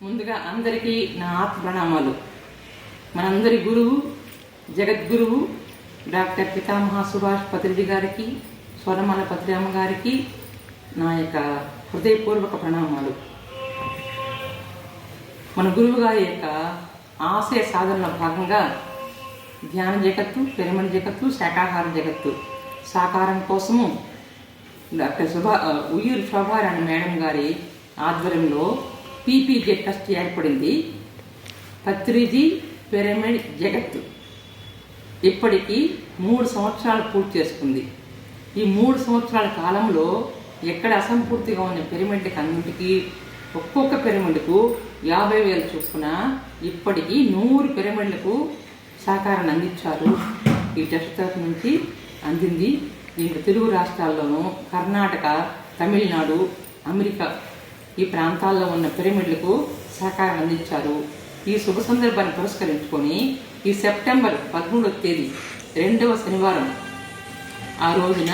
ముందుగా అందరికీ నా ఆత్మ ప్రణామాలు. మనందరి గురువు జగద్గురువు డాక్టర్ పితామహ సుభాష్ పత్రిజీ గారికి, స్వర్ణమాల పత్రిరామ గారికి నా యొక్క హృదయపూర్వక ప్రణామాలు. మన గురువు గారి యొక్క ఆశయ సాధనలో భాగంగా ధ్యాన జగత్తు, పిరమిడ్ జగత్తు, శాకాహార జగత్తు సాకారం కోసము డాక్టర్ ఉయ్యూరు శోభారాణి మేడం గారి ఆధ్వర్యంలో పీపీజే ట్రస్ట్ ఏర్పడింది. పత్రిజీ పిరమిడ్ జగత్తు ఇప్పటికీ 3 సంవత్సరాలు పూర్తి చేసుకుంది. ఈ 3 సంవత్సరాల కాలంలో ఎక్కడ అసంపూర్తిగా ఉన్న పిరమిడ్కి అన్నింటికి ఒక్కొక్క పిరమిడ్కు 50,000 చొప్పున ఇప్పటికీ 100 పిరమిడ్లకు సహకారాన్ని అందించారు. ఈ ట్రస్ట్ తరఫు నుంచి అందింది. దీనికి తెలుగు రాష్ట్రాల్లోనూ, కర్ణాటక, తమిళనాడు, అమెరికా ఈ ప్రాంతాల్లో ఉన్న పిరమిడ్లకు సహకారం అందించారు. ఈ శుభ సందర్భాన్ని పురస్కరించుకొని ఈ సెప్టెంబర్ 13వ తేదీ 2వ శనివారం ఆ రోజున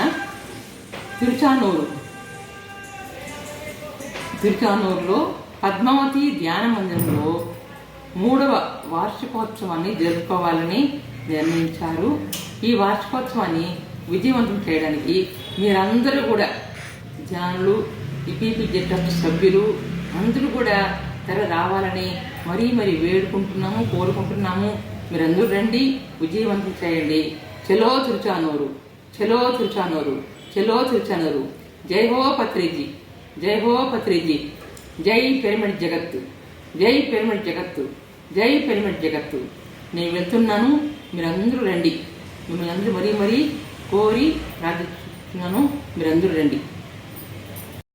తిరుచానూరులో పద్మావతి ధ్యాన మందిరంలో 3వ వార్షికోత్సవాన్ని జరుపుకోవాలని నిర్ణయించారు. ఈ వార్షికోత్సవాన్ని విజయవంతం చేయడానికి మీరందరూ కూడా ధ్యానులు, ఈ పీపీజే ట్రస్ట్ సభ్యులు అందరూ కూడా రావాలని మరీ వేడుకుంటున్నాము, కోరుకుంటున్నాము. మీరందరూ రండి, విజయవంతం చేయండి. చలో తిరుచానూరు, చలో తిరుచానూరు, చలో తిరుచానూరు. జై హో పత్రిజీ, జై హో పత్రిజీ, జై పిరమిడ్ జగత్తు, జై పిరమిడ్ జగత్తు, జై పిరమిడ్ జగత్తు. నేను వెళ్తున్నాను, మీరందరూ రండి. మిమ్మల్ని అందరూ మరీ కోరి ప్రార్థిస్తున్నాను. మీరందరూ రండి.